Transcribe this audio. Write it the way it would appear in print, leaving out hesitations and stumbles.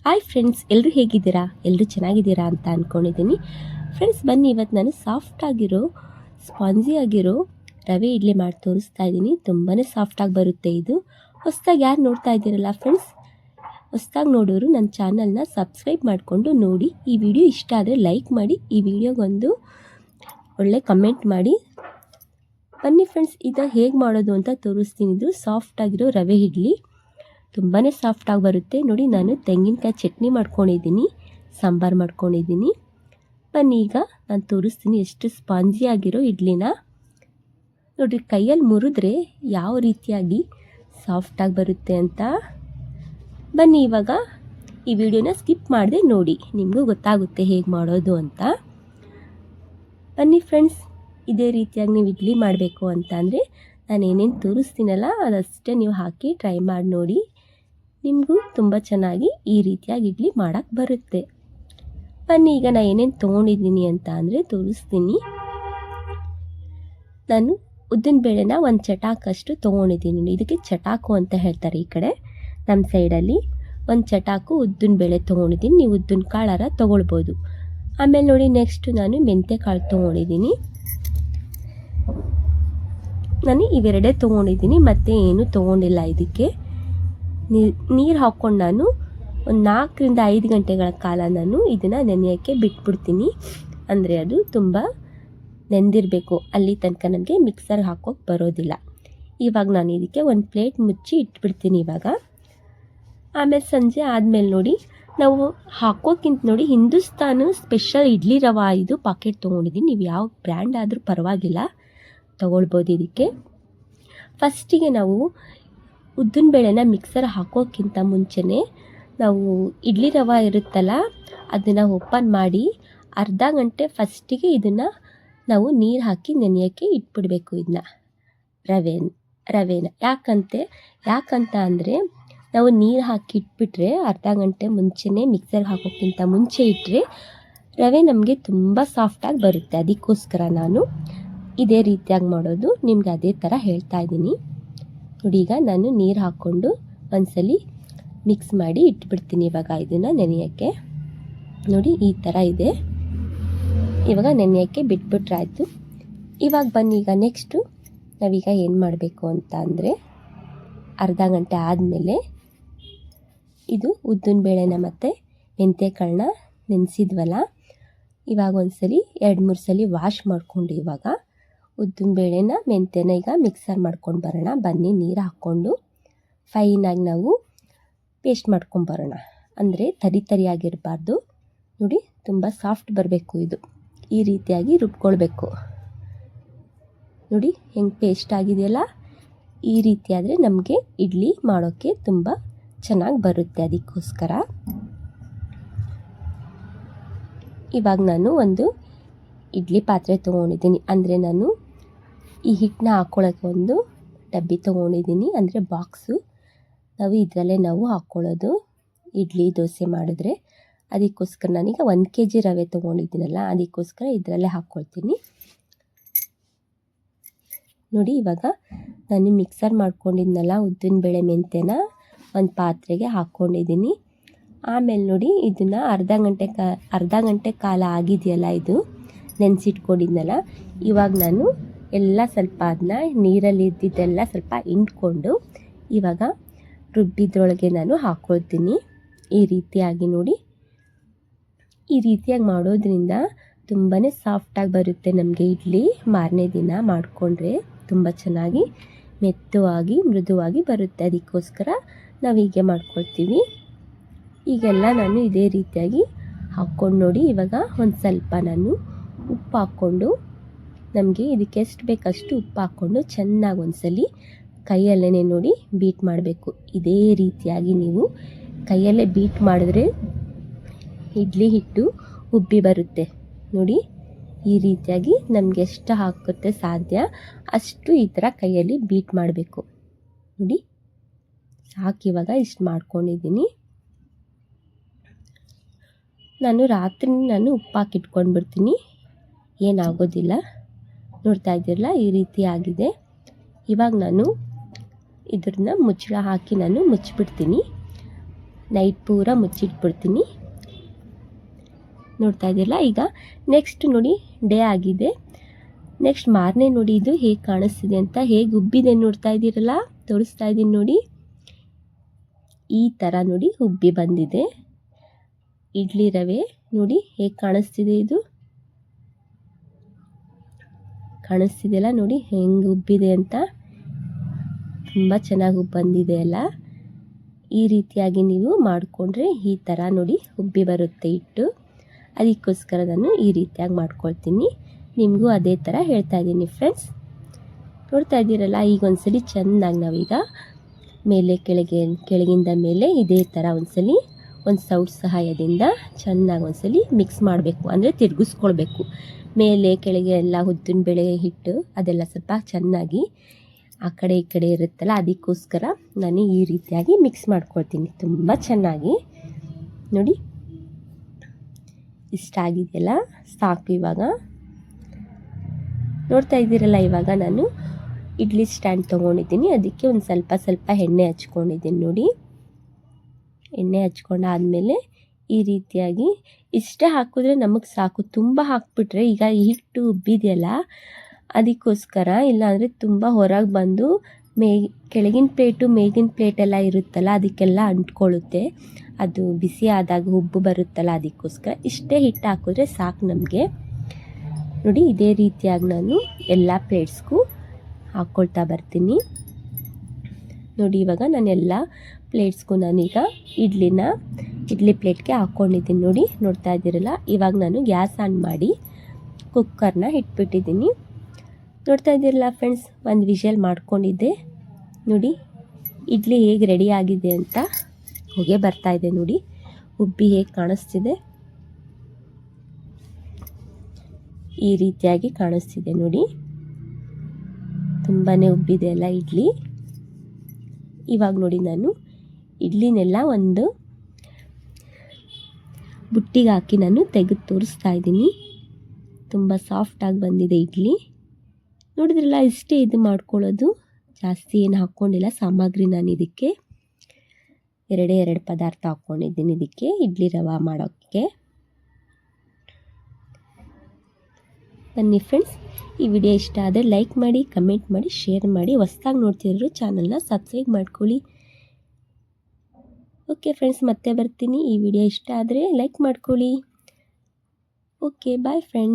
Hi friends, ಎಲ್ಲರೂ ಹೇಗಿದ್ದೀರಾ? ಎಲ್ಲರೂ ಚೆನ್ನಾಗಿದ್ದೀರಾ ಅಂತ ಅಂದ್ಕೊಂಡಿದ್ದೀನಿ. ಫ್ರೆಂಡ್ಸ್, ಬನ್ನಿ ಇವತ್ತು ನಾನು ಸಾಫ್ಟಾಗಿರೋ ಸ್ಪಾಂಜಿ ಆಗಿರೋ ರವೆ ಇಡ್ಲಿ ಮಾಡಿ ತೋರಿಸ್ತಾ ಇದ್ದೀನಿ. ತುಂಬಾ ಸಾಫ್ಟಾಗಿ ಬರುತ್ತೆ ಇದು. ಹೊಸದಾಗಿ ಯಾರು ನೋಡ್ತಾ ಇದ್ದೀರಲ್ಲ ಫ್ರೆಂಡ್ಸ್, ಹೊಸದಾಗಿ ನೋಡೋರು ನನ್ನ ಚಾನಲ್ನ ಸಬ್ಸ್ಕ್ರೈಬ್ ಮಾಡಿಕೊಂಡು ನೋಡಿ. ಈ ವಿಡಿಯೋ ಇಷ್ಟ ಆದರೆ ಲೈಕ್ ಮಾಡಿ, ಈ ವಿಡಿಯೋಗೊಂದು ಒಳ್ಳೆ ಕಮೆಂಟ್ ಮಾಡಿ. ಬನ್ನಿ ಫ್ರೆಂಡ್ಸ್, ಇದು ಹೇಗೆ ಮಾಡೋದು ಅಂತ ತೋರಿಸ್ತೀನಿ. ಇದು ಸಾಫ್ಟಾಗಿರೋ ರವೆ ಇಡ್ಲಿ ತುಂಬಾ ಸಾಫ್ಟಾಗಿ ಬರುತ್ತೆ ನೋಡಿ. ನಾನು ತೆಂಗಿನಕಾಯಿ ಚಟ್ನಿ ಮಾಡ್ಕೊಂಡಿದ್ದೀನಿ, ಸಾಂಬಾರು ಮಾಡ್ಕೊಂಡಿದ್ದೀನಿ. ಬನ್ನಿ ಈಗ ನಾನು ತೋರಿಸ್ತೀನಿ ಎಷ್ಟು ಸ್ಪಾಂಜಿ ಆಗಿರೋ ಇಡ್ಲಿನ. ನೋಡಿ, ಕೈಯಲ್ಲಿ ಮುರಿದ್ರೆ ಯಾವ ರೀತಿಯಾಗಿ ಸಾಫ್ಟಾಗಿ ಬರುತ್ತೆ ಅಂತ. ಬನ್ನಿ ಇವಾಗ ಈ ವಿಡಿಯೋನ ಸ್ಕಿಪ್ ಮಾಡದೆ ನೋಡಿ, ನಿಮಗೂ ಗೊತ್ತಾಗುತ್ತೆ ಹೇಗೆ ಮಾಡೋದು ಅಂತ. ಬನ್ನಿ ಫ್ರೆಂಡ್ಸ್, ಇದೇ ರೀತಿಯಾಗಿ ನೀವು ಇಡ್ಲಿ ಮಾಡಬೇಕು ಅಂತ ಅಂದರೆ ನಾನು ಏನೇನು ತೋರಿಸ್ತೀನಲ್ಲ ಅದಷ್ಟೇ ನೀವು ಹಾಕಿ ಟ್ರೈ ಮಾಡಿ ನೋಡಿ. ನಿಮಗೂ ತುಂಬ ಚೆನ್ನಾಗಿ ಈ ರೀತಿಯಾಗಿ ಇಡ್ಲಿ ಮಾಡೋಕ್ಕೆ ಬರುತ್ತೆ. ಬನ್ನಿ ಈಗ ನಾನು ಏನೇನು ತೊಗೊಂಡಿದ್ದೀನಿ ಅಂತ ಅಂದರೆ ತೋರಿಸ್ತೀನಿ. ನಾನು ಉದ್ದಿನ ಬೇಳೆನ ಒಂದು ಚಟಾಕಷ್ಟು ತೊಗೊಂಡಿದ್ದೀನಿ. ಇದಕ್ಕೆ ಚಟಾಕು ಅಂತ ಹೇಳ್ತಾರೆ ಈ ಕಡೆ ನಮ್ಮ ಸೈಡಲ್ಲಿ. ಒಂದು ಚಟಾಕು ಉದ್ದಿನ ಬೇಳೆ ತೊಗೊಂಡಿದ್ದೀನಿ. ನೀವು ಉದ್ದಿನ ಕಾಳಾರ ತೊಗೊಳ್ಬೋದು. ಆಮೇಲೆ ನೋಡಿ, ನೆಕ್ಸ್ಟು ನಾನು ಮೆಂತ್ಯ ಕಾಳು ತೊಗೊಂಡಿದ್ದೀನಿ. ನಾನು ಇವೆರಡೇ ತೊಗೊಂಡಿದ್ದೀನಿ, ಮತ್ತು ಏನೂ ತೊಗೊಂಡಿಲ್ಲ. ಇದಕ್ಕೆ ನೀರು ಹಾಕ್ಕೊಂಡು ನಾನು ಒಂದು 4 ರಿಂದ 5 ಗಂಟೆಗಳ ಕಾಲ ನಾನು ಇದನ್ನು ನೆನೆಯೋಕ್ಕೆ ಬಿಟ್ಬಿಡ್ತೀನಿ. ಅಂದರೆ ಅದು ತುಂಬ ನೆಂದಿರಬೇಕು, ಅಲ್ಲಿ ತನಕ ನನಗೆ ಮಿಕ್ಸರ್ಗೆ ಹಾಕೋಕ್ಕೆ ಬರೋದಿಲ್ಲ. ಇವಾಗ ನಾನು ಇದಕ್ಕೆ ಒಂದು ಪ್ಲೇಟ್ ಮುಚ್ಚಿ ಇಟ್ಬಿಡ್ತೀನಿ ಇವಾಗ. ಆಮೇಲೆ ಸಂಜೆ ಆದಮೇಲೆ ನೋಡಿ, ನಾವು ಹಾಕೋಕ್ಕಿಂತ ನೋಡಿ ಹಿಂದೂಸ್ತಾನ್ ಸ್ಪೆಷಲ್ ಇಡ್ಲಿ ರವೆ ಇದು ಪಾಕೆಟ್ ತೊಗೊಂಡಿದ್ದೀನಿ. ನೀವು ಯಾವ ಬ್ರ್ಯಾಂಡ್ ಆದರೂ ಪರವಾಗಿಲ್ಲ, ತೊಗೊಳ್ಬೋದು. ಇದಕ್ಕೆ ಫಸ್ಟಿಗೆ ನಾವು ಉದ್ದಿನ ಬೇಳೆನ ಮಿಕ್ಸರ್ ಹಾಕೋಕ್ಕಿಂತ ಮುಂಚೆನೇ ನಾವು ಇಡ್ಲಿ ರವೆ ಇರುತ್ತಲ್ಲ ಅದನ್ನು ಓಪನ್ ಮಾಡಿ ಅರ್ಧ ಗಂಟೆ ಫಸ್ಟಿಗೆ ಇದನ್ನು ನಾವು ನೀರು ಹಾಕಿ ನೆನೆಯೋಕ್ಕೆ ಇಟ್ಬಿಡಬೇಕು. ಇದನ್ನ ರವೆನ ಯಾಕಂತ ಅಂದರೆ ನಾವು ನೀರು ಹಾಕಿ ಇಟ್ಬಿಟ್ರೆ ಅರ್ಧ ಗಂಟೆ ಮುಂಚೆನೇ ಮಿಕ್ಸರ್ಗೆ ಹಾಕೋಕ್ಕಿಂತ ಮುಂಚೆ ಇಟ್ಟರೆ ರವೆ ನಮಗೆ ತುಂಬ ಸಾಫ್ಟಾಗಿ ಬರುತ್ತೆ. ಅದಕ್ಕೋಸ್ಕರ ನಾನು ಇದೇ ರೀತಿಯಾಗಿ ಮಾಡೋದು. ನಿಮ್ಗೆ ಅದೇ ಥರ ಹೇಳ್ತಾ ಇದ್ದೀನಿ ನೋಡಿ. ಈಗ ನಾನು ನೀರು ಹಾಕ್ಕೊಂಡು ಒಂದ್ಸಲಿ ಮಿಕ್ಸ್ ಮಾಡಿ ಇಟ್ಬಿಡ್ತೀನಿ ಇವಾಗ ಇದನ್ನು ನೆನೆಯೋಕ್ಕೆ. ನೋಡಿ, ಈ ಥರ ಇದೆ. ಇವಾಗ ನೆನೆಯೋಕ್ಕೆ ಬಿಟ್ಬಿಟ್ರಾಯ್ತು. ಇವಾಗ ಬನ್ನಿ, ಈಗ ನೆಕ್ಸ್ಟು ನಾವೀಗ ಏನು ಮಾಡಬೇಕು ಅಂತ ಅಂದರೆ, ಅರ್ಧ ಗಂಟೆ ಆದಮೇಲೆ ಇದು ಉದ್ದಿನ ಬೇಳೆನ ಮತ್ತು ಮೆಂತ್ಯಕಾಳನ್ನ ನೆನೆಸಿದ್ವಲ್ಲ, ಇವಾಗ ಒಂದ್ಸಲಿ 2-3 ಸಲ ವಾಶ್ ಮಾಡಿಕೊಂಡು ಇವಾಗ ಉದ್ದಿನ ಬೇಳೆನ ಮೆಂತ್ಯನ ಈಗ ಮಿಕ್ಸರ್ ಮಾಡ್ಕೊಂಡು ಬರೋಣ. ಬನ್ನಿ, ನೀರು ಹಾಕ್ಕೊಂಡು ಫೈನಾಗಿ ನಾವು ಪೇಸ್ಟ್ ಮಾಡ್ಕೊಂಡು ಬರೋಣ. ಅಂದರೆ ತರಿಯಾಗಿರಬಾರ್ದು ನೋಡಿ, ತುಂಬ ಸಾಫ್ಟ್ ಬರಬೇಕು. ಇದು ಈ ರೀತಿಯಾಗಿ ರುಬ್ಕೊಳ್ಬೇಕು. ನೋಡಿ ಹೆಂಗೆ ಪೇಸ್ಟ್ ಆಗಿದೆಯಲ್ಲ, ಈ ರೀತಿ ಆದರೆ ನಮಗೆ ಇಡ್ಲಿ ಮಾಡೋಕ್ಕೆ ತುಂಬ ಚೆನ್ನಾಗಿ ಬರುತ್ತೆ. ಅದಕ್ಕೋಸ್ಕರ ಇವಾಗ ನಾನು ಒಂದು ಇಡ್ಲಿ ಪಾತ್ರೆ ತೊಗೊಂಡಿದ್ದೀನಿ. ಅಂದರೆ ನಾನು ಈ ಹಿಟ್ಟನ್ನ ಹಾಕ್ಕೊಳ್ಳೋಕ್ಕೆ ಒಂದು ಡಬ್ಬಿ ತೊಗೊಂಡಿದ್ದೀನಿ, ಅಂದರೆ ಬಾಕ್ಸು. ಇದರಲ್ಲೇ ನಾವು ಹಾಕ್ಕೊಳ್ಳೋದು ಇಡ್ಲಿ ದೋಸೆ ಮಾಡಿದ್ರೆ. ಅದಕ್ಕೋಸ್ಕರ ನಾನೀಗ 1 kg ರವೆ ತೊಗೊಂಡಿದ್ದೀನಲ್ಲ, ಅದಕ್ಕೋಸ್ಕರ ಇದರಲ್ಲೇ ಹಾಕ್ಕೊಳ್ತೀನಿ. ನೋಡಿ, ಇವಾಗ ನಾನು ಮಿಕ್ಸರ್ ಮಾಡ್ಕೊಂಡಿದ್ನಲ್ಲ ಉದ್ದಿನ ಬೇಳೆ ಮೆಂತ್ಯನ ಒಂದು ಪಾತ್ರೆಗೆ ಹಾಕ್ಕೊಂಡಿದ್ದೀನಿ. ಆಮೇಲೆ ನೋಡಿ, ಇದನ್ನು ಅರ್ಧ ಗಂಟೆ ಕಾಲ ಆಗಿದೆಯಲ್ಲ, ಇದು ನೆನೆಸಿಟ್ಕೊಂಡಿದ್ನಲ್ಲ. ಇವಾಗ ನಾನು ಎಲ್ಲ ಸ್ವಲ್ಪ ಅದನ್ನ ನೀರಲ್ಲಿ ಇದ್ದಿದ್ದೆಲ್ಲ ಸ್ವಲ್ಪ ಹಿಂಡ್ಕೊಂಡು ಇವಾಗ ರುಬ್ಬಿದ್ರೊಳಗೆ ನಾನು ಹಾಕ್ಕೊಳ್ತೀನಿ. ಈ ರೀತಿಯಾಗಿ ನೋಡಿ, ಈ ರೀತಿಯಾಗಿ ಮಾಡೋದ್ರಿಂದ ತುಂಬಾ ಸಾಫ್ಟಾಗಿ ಬರುತ್ತೆ ನಮಗೆ ಇಡ್ಲಿ. ಮಾರನೇ ದಿನ ಮಾಡಿಕೊಂಡ್ರೆ ತುಂಬ ಚೆನ್ನಾಗಿ ಮೆತ್ತವಾಗಿ ಮೃದುವಾಗಿ ಬರುತ್ತೆ. ಅದಕ್ಕೋಸ್ಕರ ನಾವು ಹೀಗೆ ಮಾಡ್ಕೊಳ್ತೀವಿ. ಈಗೆಲ್ಲ ನಾನು ಇದೇ ರೀತಿಯಾಗಿ ಹಾಕ್ಕೊಂಡು ನೋಡಿ, ಇವಾಗ ಒಂದು ಸ್ವಲ್ಪ ನಾನು ಉಪ್ಪು ಹಾಕ್ಕೊಂಡು, ನಮಗೆ ಇದಕ್ಕೆ ಎಷ್ಟು ಬೇಕಷ್ಟು ಉಪ್ಪು ಹಾಕ್ಕೊಂಡು ಚೆನ್ನಾಗಿ ಒಂದ್ಸಲಿ ಕೈಯಲ್ಲೇ ನೋಡಿ ಬೀಟ್ ಮಾಡಬೇಕು. ಇದೇ ರೀತಿಯಾಗಿ ನೀವು ಕೈಯಲ್ಲೇ ಬೀಟ್ ಮಾಡಿದ್ರೆ ಇಡ್ಲಿ ಹಿಟ್ಟು ಉಬ್ಬಿ ಬರುತ್ತೆ. ನೋಡಿ, ಈ ರೀತಿಯಾಗಿ ನಮಗೆ ಎಷ್ಟು ಹಾಕುತ್ತೆ ಸಾಧ್ಯ ಅಷ್ಟು ಈ ಥರ ಕೈಯಲ್ಲಿ ಬೀಟ್ ಮಾಡಬೇಕು. ನೋಡಿ, ಸಾಕು. ಇವಾಗ ಇಷ್ಟು ಮಾಡ್ಕೊಂಡಿದ್ದೀನಿ. ರಾತ್ರಿ ಉಪ್ಪು ಹಾಕಿಟ್ಕೊಂಡ್ಬಿಡ್ತೀನಿ, ಏನಾಗೋದಿಲ್ಲ. ನೋಡ್ತಾ ಇದ್ದೀರಲ್ಲ, ಈ ರೀತಿ ಆಗಿದೆ. ಇವಾಗ ನಾನು ಇದನ್ನ ಮುಚ್ಚಳ ಹಾಕಿ ನಾನು ಮುಚ್ಚಿಬಿಡ್ತೀನಿ. ನೈಟ್ ಪೂರ ಮುಚ್ಚಿಟ್ಬಿಡ್ತೀನಿ. ನೋಡ್ತಾ ಇದ್ದೀರಲ್ಲ, ಈಗ ನೆಕ್ಸ್ಟ್ ನೋಡಿ ಡೇ ಆಗಿದೆ. ನೆಕ್ಸ್ಟ್ ಮಾರನೇ ನೋಡಿ ಇದು ಹೇಗೆ ಕಾಣಿಸ್ತಿದೆ ಅಂತ, ಹೇಗೆ ಉಬ್ಬಿದೆ ನೋಡ್ತಾ ಇದ್ದೀರಲ್ಲ, ತೋರಿಸ್ತಾ ಇದ್ದೀನಿ ನೋಡಿ. ಈ ಥರ ನೋಡಿ ಉಬ್ಬಿ ಬಂದಿದೆ ಇಡ್ಲಿ ರವೆ. ನೋಡಿ ಹೇಗೆ ಕಾಣಿಸ್ತಿದೆ, ಇದು ಕಾಣಿಸ್ತಿದೆಯಲ್ಲ ನೋಡಿ ಹೆಂಗೆ ಉಬ್ಬಿದೆ ಅಂತ. ತುಂಬ ಚೆನ್ನಾಗಿ ಬಂದಿದೆ ಅಲ್ಲ. ಈ ರೀತಿಯಾಗಿ ನೀವು ಮಾಡಿಕೊಂಡ್ರೆ ಈ ಥರ ನೋಡಿ ಉಬ್ಬಿ ಬರುತ್ತೆ ಹಿಟ್ಟು. ಅದಕ್ಕೋಸ್ಕರ ನಾನು ಈ ರೀತಿಯಾಗಿ ಮಾಡ್ಕೊಳ್ತೀನಿ. ನಿಮಗೂ ಅದೇ ಥರ ಹೇಳ್ತಾ ಇದ್ದೀನಿ ಫ್ರೆಂಡ್ಸ್. ನೋಡ್ತಾ ಇದ್ದೀರಲ್ಲ, ಈಗ ಒಂದ್ಸಲಿ ಚೆನ್ನಾಗಿ ನಾವೀಗ ಮೇಲೆ ಕೆಳಗಿಂದ ಮೇಲೆ ಇದೇ ಥರ ಒಂದ್ಸಲಿ ಒಂದು ಸೌಟ್ ಸಹಾಯದಿಂದ ಚೆನ್ನಾಗಿ ಒಂದ್ಸಲಿ ಮಿಕ್ಸ್ ಮಾಡಬೇಕು, ಅಂದರೆ ತಿರುಗಿಸ್ಕೊಳ್ಬೇಕು. ಮೇಲೆ ಕೆಳಗೆ ಎಲ್ಲ ಉದ್ದಿನ ಬೇಳೆ ಹಿಟ್ಟು ಅದೆಲ್ಲ ಸ್ವಲ್ಪ ಚೆನ್ನಾಗಿ ಆ ಕಡೆ ಈ ಕಡೆ ಇರುತ್ತಲ್ಲ, ಅದಕ್ಕೋಸ್ಕರ ನಾನು ಈ ರೀತಿಯಾಗಿ ಮಿಕ್ಸ್ ಮಾಡ್ಕೊಳ್ತೀನಿ ತುಂಬ ಚೆನ್ನಾಗಿ. ನೋಡಿ ಇಷ್ಟ ಆಗಿದೆಯಲ್ಲ, ಸಾಕು. ಇವಾಗ ನೋಡ್ತಾ ಇದ್ದೀರಲ್ಲ, ಇವಾಗ ನಾನು ಇಡ್ಲಿ ಸ್ಟ್ಯಾಂಡ್ ತೊಗೊಂಡಿದ್ದೀನಿ. ಅದಕ್ಕೆ ಒಂದು ಸ್ವಲ್ಪ ಎಣ್ಣೆ ಹಚ್ಕೊಂಡಿದ್ದೀನಿ ನೋಡಿ. ಎಣ್ಣೆ ಹಚ್ಕೊಂಡಾದಮೇಲೆ ಈ ರೀತಿಯಾಗಿ ಇಷ್ಟೇ ಹಾಕಿದ್ರೆ ನಮಗೆ ಸಾಕು. ತುಂಬ ಹಾಕ್ಬಿಟ್ರೆ ಈಗ ಹಿಟ್ಟು ಉಬ್ಬಿದೆಯಲ್ಲ, ಅದಕ್ಕೋಸ್ಕರ ಇಲ್ಲಾಂದರೆ ತುಂಬ ಹೊರಗೆ ಬಂದು ಕೆಳಗಿನ ಪ್ಲೇಟು ಮೇಗಿನ ಪ್ಲೇಟೆಲ್ಲ ಇರುತ್ತಲ್ಲ, ಅದಕ್ಕೆಲ್ಲ ಅಂಟ್ಕೊಳ್ಳುತ್ತೆ. ಅದು ಬಿಸಿ ಆದಾಗ ಉಬ್ಬು ಬರುತ್ತಲ್ಲ, ಅದಕ್ಕೋಸ್ಕರ ಇಷ್ಟೇ ಹಿಟ್ಟು ಹಾಕಿದ್ರೆ ಸಾಕು ನಮಗೆ. ನೋಡಿ ಇದೇ ರೀತಿಯಾಗಿ ನಾನು ಎಲ್ಲ ಪ್ಲೇಟ್ಸ್ಗೂ ಹಾಕ್ಕೊಳ್ತಾ ಬರ್ತೀನಿ. ನೋಡಿ ಇವಾಗ ನಾನು ಎಲ್ಲ ಪ್ಲೇಟ್ಸ್ಗೂ ನಾನೀಗ ಇಡ್ಲಿ ಪ್ಲೇಟ್ಗೆ ಹಾಕ್ಕೊಂಡಿದ್ದೀನಿ ನೋಡಿ. ನೋಡ್ತಾ ಇದ್ದೀರಲ್ಲ, ಇವಾಗ ನಾನು ಗ್ಯಾಸ್ ಆನ್ ಮಾಡಿ ಕುಕ್ಕರ್ನ ಇಟ್ಬಿಟ್ಟಿದ್ದೀನಿ. ನೋಡ್ತಾ ಇದ್ದೀರಲ್ಲ ಫ್ರೆಂಡ್ಸ್, ಒಂದು ವಿಷಲ್ ಮಾಡ್ಕೊಂಡಿದ್ದೆ ನೋಡಿ. ಇಡ್ಲಿ ಹೇಗೆ ರೆಡಿ ಆಗಿದೆ ಅಂತ ಹೊಗೆ ಬರ್ತಾ ಇದೆ ನೋಡಿ, ಉಬ್ಬಿ ಹೇಗೆ ಕಾಣಿಸ್ತಿದೆ, ಈ ರೀತಿಯಾಗಿ ಕಾಣಿಸ್ತಿದೆ ನೋಡಿ. ತುಂಬಾ ಉಬ್ಬಿದೆ ಅಲ್ಲ ಇಡ್ಲಿ. ಇವಾಗ ನೋಡಿ ನಾನು ಇಡ್ಲಿನೆಲ್ಲ ಒಂದು ಬುಟ್ಟಿಗೆ ಹಾಕಿ ನಾನು ತೆಗೆದು ತೋರಿಸ್ತಾ ಇದ್ದೀನಿ. ತುಂಬ ಸಾಫ್ಟಾಗಿ ಬಂದಿದೆ ಇಡ್ಲಿ. ನೋಡಿದ್ರಲ್ಲ, ಇಷ್ಟೇ ಇದು ಮಾಡ್ಕೊಳ್ಳೋದು, ಜಾಸ್ತಿ ಏನು ಹಾಕ್ಕೊಂಡಿಲ್ಲ ಸಾಮಗ್ರಿ. ನಾನು ಇದಕ್ಕೆ ಎರಡು ಪದಾರ್ಥ ಹಾಕ್ಕೊಂಡಿದ್ದೀನಿ ಇದಕ್ಕೆ ಇಡ್ಲಿ ರವೆ ಮಾಡೋಕ್ಕೆ. ಬನ್ನಿ ಫ್ರೆಂಡ್ಸ್, ಈ ವಿಡಿಯೋ ಇಷ್ಟ ಆದರೆ ಲೈಕ್ ಮಾಡಿ, ಕಮೆಂಟ್ ಮಾಡಿ, ಶೇರ್ ಮಾಡಿ. ಹೊಸ್ದಾಗಿ ನೋಡ್ತಿದ್ರು ಚಾನಲ್ನ ಸಬ್ಸ್ಕ್ರೈಬ್ ಮಾಡ್ಕೊಳ್ಳಿ. ಓಕೆ ಫ್ರೆಂಡ್ಸ್, ಮತ್ತೆ ಬರ್ತೀನಿ. ಈ ವಿಡಿಯೋ ಇಷ್ಟ ಆದರೆ ಲೈಕ್ ಮಾಡ್ಕೊಳ್ಳಿ. Okay, bye friends.